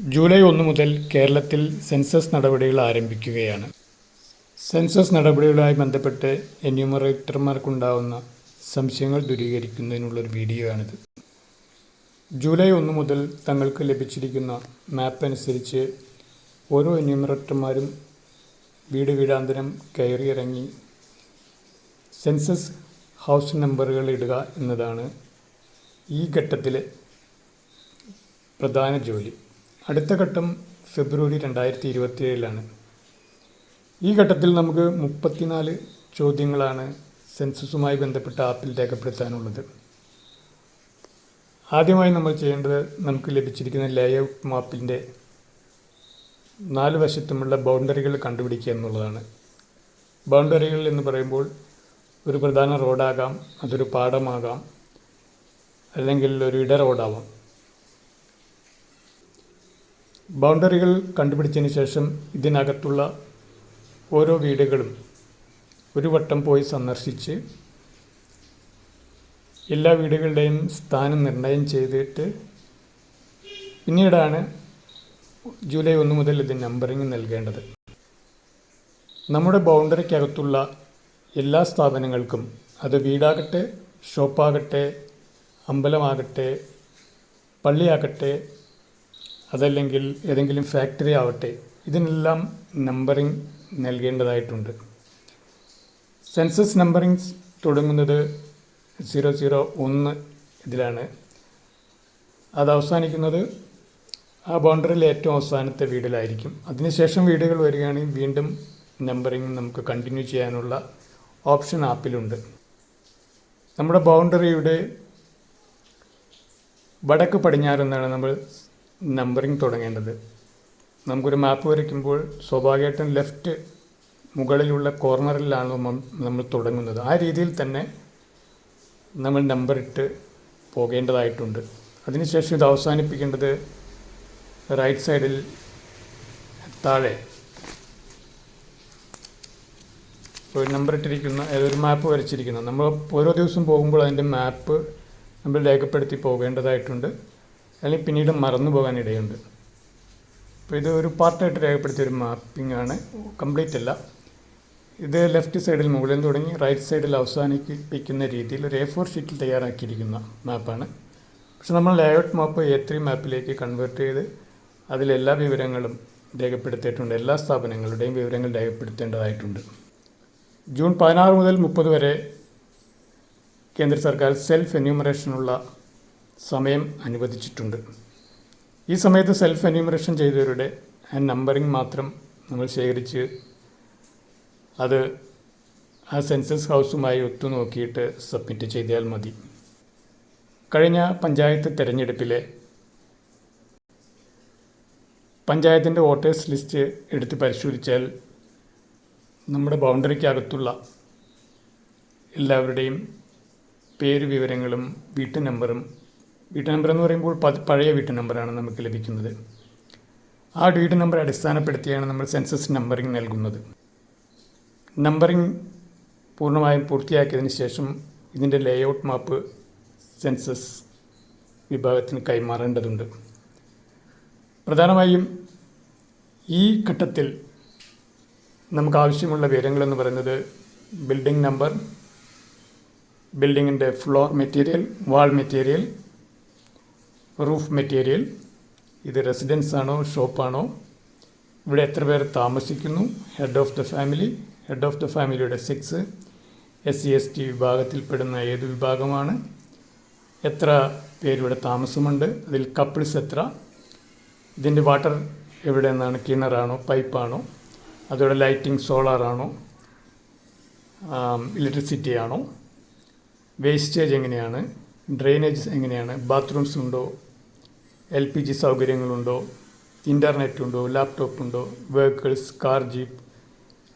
July 1 മുതൽ കേരളത്തിൽ census നടപടികൾ ആരംഭിക്കുകയാണ്. സെൻസസ് നടപടികളുമായി ബന്ധപ്പെട്ട് എന്യൂമറേറ്റർമാർക്കുണ്ടാവുന്ന സംശയങ്ങൾ ദൂരീകരിക്കുന്നതിനുള്ളൊരു വീഡിയോയാണിത്. ജൂലൈ 1 മുതൽ തങ്ങൾക്ക് ലഭിച്ചിരിക്കുന്ന മാപ്പ് അനുസരിച്ച് ഓരോ എന്യൂമറേറ്റർമാരും വീട് വീടാന്തരം കയറിയിറങ്ങി സെൻസസ് ഹൗസ് നമ്പറുകൾ ഇടുക എന്നതാണ് ഈ ഘട്ടത്തിലെ പ്രധാന ജോലി. അടുത്ത ഘട്ടം ഫെബ്രുവരി 2027 ഈ ഘട്ടത്തിൽ നമുക്ക് 34 ചോദ്യങ്ങളാണ് സെൻസസുമായി ബന്ധപ്പെട്ട ആപ്പിൽ രേഖപ്പെടുത്താനുള്ളത്. ആദ്യമായി നമ്മൾ ചെയ്യേണ്ടത് നമുക്ക് ലഭിച്ചിരിക്കുന്ന ലേഔട്ട് മാപ്പിൻ്റെ 4 വശത്തുമുള്ള ബൗണ്ടറികൾ കണ്ടുപിടിക്കുക എന്നുള്ളതാണ്. ബൗണ്ടറികൾ എന്ന് പറയുമ്പോൾ ഒരു പ്രധാന റോഡാകാം, അതൊരു പാടമാകാം, അല്ലെങ്കിൽ ഒരു ഇട റോഡാവാം. ബൗണ്ടറികൾ കണ്ടുപിടിച്ചതിന് ശേഷം ഇതിനകത്തുള്ള ഓരോ വീടുകളും ഒരു വട്ടം പോയി സന്ദർശിച്ച് എല്ലാ വീടുകളുടെയും സ്ഥാനം നിർണ്ണയം ചെയ്തിട്ട് പിന്നീടാണ് ജൂലൈ 1 മുതൽ ഇത് നമ്പറിങ് നൽകേണ്ടത്. നമ്മുടെ ബൗണ്ടറിക്കകത്തുള്ള എല്ലാ സ്ഥാപനങ്ങൾക്കും, അത് വീടാകട്ടെ, ഷോപ്പാകട്ടെ, അമ്പലമാകട്ടെ, പള്ളിയാകട്ടെ, അതല്ലെങ്കിൽ ഏതെങ്കിലും ഫാക്ടറി ആവട്ടെ, ഇതിനെല്ലാം നമ്പറിങ് നൽകേണ്ടതായിട്ടുണ്ട്. സെൻസസ് നമ്പറിങ് തുടങ്ങുന്നത് 001 ഇതിലാണ്. അത് അവസാനിക്കുന്നത് ആ ബൗണ്ടറിയിലെ ഏറ്റവും അവസാനത്തെ വീടിലായിരിക്കും. അതിനുശേഷം വീടുകൾ വരികയാണെങ്കിൽ വീണ്ടും നമ്പറിങ് നമുക്ക് കണ്ടിന്യൂ ചെയ്യാനുള്ള ഓപ്ഷൻ ആപ്പിലുണ്ട്. നമ്മുടെ ബൗണ്ടറിയുടെ വടക്ക് പടിഞ്ഞാറെന്നാണ് നമ്മൾ നമ്പറിങ് തുടങ്ങേണ്ടത്. നമുക്കൊരു മാപ്പ് വരയ്ക്കുമ്പോൾ സ്വാഭാവികമായിട്ടും ലെഫ്റ്റ് മുകളിലുള്ള കോർണറിലാണ് നമ്മൾ തുടങ്ങുന്നത്. ആ രീതിയിൽ തന്നെ നമ്മൾ നമ്പറിട്ട് പോകേണ്ടതായിട്ടുണ്ട്. അതിനുശേഷം ഇത് അവസാനിപ്പിക്കേണ്ടത് റൈറ്റ് സൈഡിൽ താഴെ ഒരു നമ്പർ ഇട്ടിരിക്കുന്ന ഒരു മാപ്പ് വരച്ചിരിക്കുന്ന, നമ്മൾ ഓരോ ദിവസം പോകുമ്പോൾ അതിൻ്റെ മാപ്പ് നമ്മൾ രേഖപ്പെടുത്തി പോകേണ്ടതായിട്ടുണ്ട്. അല്ലെങ്കിൽ പിന്നീട് മറന്നു പോകാൻ ഇടയുണ്ട്. അപ്പോൾ ഇത് ഒരു പാർട്ടായിട്ട് രേഖപ്പെടുത്തിയ ഒരു മാപ്പിംഗ് ആണ്, കംപ്ലീറ്റ് അല്ല. ഇത് ലെഫ്റ്റ് സൈഡിൽ മുകളിൽ തുടങ്ങി റൈറ്റ് സൈഡിൽ അവസാനിപ്പിക്കുന്ന രീതിയിൽ ഒരു A4 ഷീറ്റിൽ തയ്യാറാക്കിയിരിക്കുന്ന മാപ്പാണ്. പക്ഷെ നമ്മൾ ലേഔട്ട് മാപ്പ് A3 മാപ്പിലേക്ക് കൺവേർട്ട് ചെയ്ത് അതിലെല്ലാ വിവരങ്ങളും രേഖപ്പെടുത്തിയിട്ടുണ്ട്. എല്ലാ സ്ഥാപനങ്ങളുടെയും വിവരങ്ങൾ രേഖപ്പെടുത്തേണ്ടതായിട്ടുണ്ട്. ജൂൺ 16 മുതൽ 30 വരെ കേന്ദ്ര സർക്കാർ സെൽഫ് എന്യൂമറേഷനുള്ള സമയം അനുവദിച്ചിട്ടുണ്ട്. ഈ സമയത്ത് സെൽഫ് എന്യൂമറേഷൻ ചെയ്തവരുടെ നമ്പറിങ് മാത്രം നമ്മൾ ശേഖരിച്ച് അത് ആ സെൻസസ് ഹൗസുമായി ഒത്തുനോക്കിയിട്ട് സബ്മിറ്റ് ചെയ്താൽ മതി. കഴിഞ്ഞ പഞ്ചായത്ത് തിരഞ്ഞെടുപ്പിലെ പഞ്ചായത്തിൻ്റെ വോട്ടേഴ്സ് ലിസ്റ്റ് എടുത്ത് പരിശോധിച്ചാൽ നമ്മുടെ ബൗണ്ടറിക്കകത്തുള്ള എല്ലാവരുടെയും പേര് വിവരങ്ങളും വീട്ടു നമ്പർ എന്ന് പറയുമ്പോൾ പഴയ വീട്ടു നമ്പറാണ് നമുക്ക് ലഭിക്കുന്നത്. ആ വീട്ടു നമ്പർ അടിസ്ഥാനപ്പെടുത്തിയാണ് നമ്മൾ സെൻസസ് നമ്പറിങ് നൽകുന്നത്. നമ്പറിങ് പൂർണ്ണമായും പൂർത്തിയാക്കിയതിന് ശേഷം ഇതിൻ്റെ ലേഔട്ട് മാപ്പ് സെൻസസ് വിഭാഗത്തിന് കൈമാറേണ്ടതുണ്ട്. പ്രധാനമായും ഈ ഘട്ടത്തിൽ നമുക്ക് ആവശ്യമുള്ള വിവരങ്ങളെന്ന് പറയുന്നത് ബിൽഡിംഗ് നമ്പർ, ബിൽഡിങ്ങിൻ്റെ ഫ്ലോർ മെറ്റീരിയൽ, വാൾ മെറ്റീരിയൽ, റൂഫ് മെറ്റീരിയൽ, ഇത് റെസിഡൻസ് ആണോ ഷോപ്പാണോ, ഇവിടെ എത്ര പേർ താമസിക്കുന്നു, ഹെഡ് ഓഫ് ദ ഫാമിലിയുടെ സെക്സ്, SC/ST വിഭാഗത്തിൽപ്പെടുന്ന ഏത് വിഭാഗമാണ്, എത്ര പേരിവിടെ താമസമുണ്ട്, അതിൽ കപ്പിൾസ് എത്ര, ഇതിൻ്റെ വാട്ടർ എവിടെ നിന്നാണ്, കിണറാണോ പൈപ്പാണോ, അതോടെ ലൈറ്റിംഗ് സോളാറാണോ, ഇലക്ട്രിസിറ്റി ആണോ, വേസ്റ്റേജ് എങ്ങനെയാണ്, ഡ്രെയിനേജ് എങ്ങനെയാണ്, ബാത്റൂംസ് ഉണ്ടോ, LPG സൗകര്യങ്ങളുണ്ടോ, ഇൻ്റർനെറ്റ് ഉണ്ടോ, ലാപ്ടോപ്പ് ഉണ്ടോ, വെഹിക്കിൾസ്, കാർ, ജീപ്പ്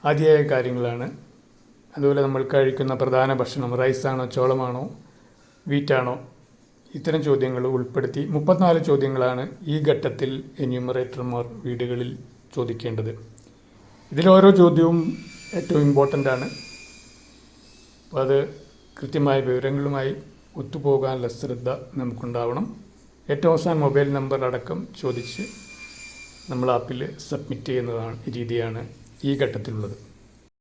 ആദ്യമായ കാര്യങ്ങളാണ്. അതുപോലെ നമ്മൾ കഴിക്കുന്ന പ്രധാന ഭക്ഷണം റൈസാണോ ചോളമാണോ വീറ്റാണോ, ഇത്തരം ചോദ്യങ്ങൾ ഉൾപ്പെടുത്തി 34 ചോദ്യങ്ങളാണ് ഈ ഘട്ടത്തിൽ എന്യൂമറേറ്റർമാർ വീടുകളിൽ ചോദിക്കേണ്ടത്. ഇതിലോരോ ചോദ്യവും ഏറ്റവും ഇമ്പോർട്ടൻ്റ് ആണ്. അപ്പോൾ അത് കൃത്യമായ വിവരങ്ങളുമായി ഒത്തുപോകാനുള്ള ശ്രദ്ധ നമുക്കുണ്ടാവണം. ഏറ്റവും അവസാനം മൊബൈൽ നമ്പർ അടക്കം ചോദിച്ച് നമ്മൾ ആപ്പിൽ സബ്മിറ്റ് ചെയ്യുന്നതാണ് രീതിയാണ് ഈ ഘട്ടത്തിലുള്ളത്.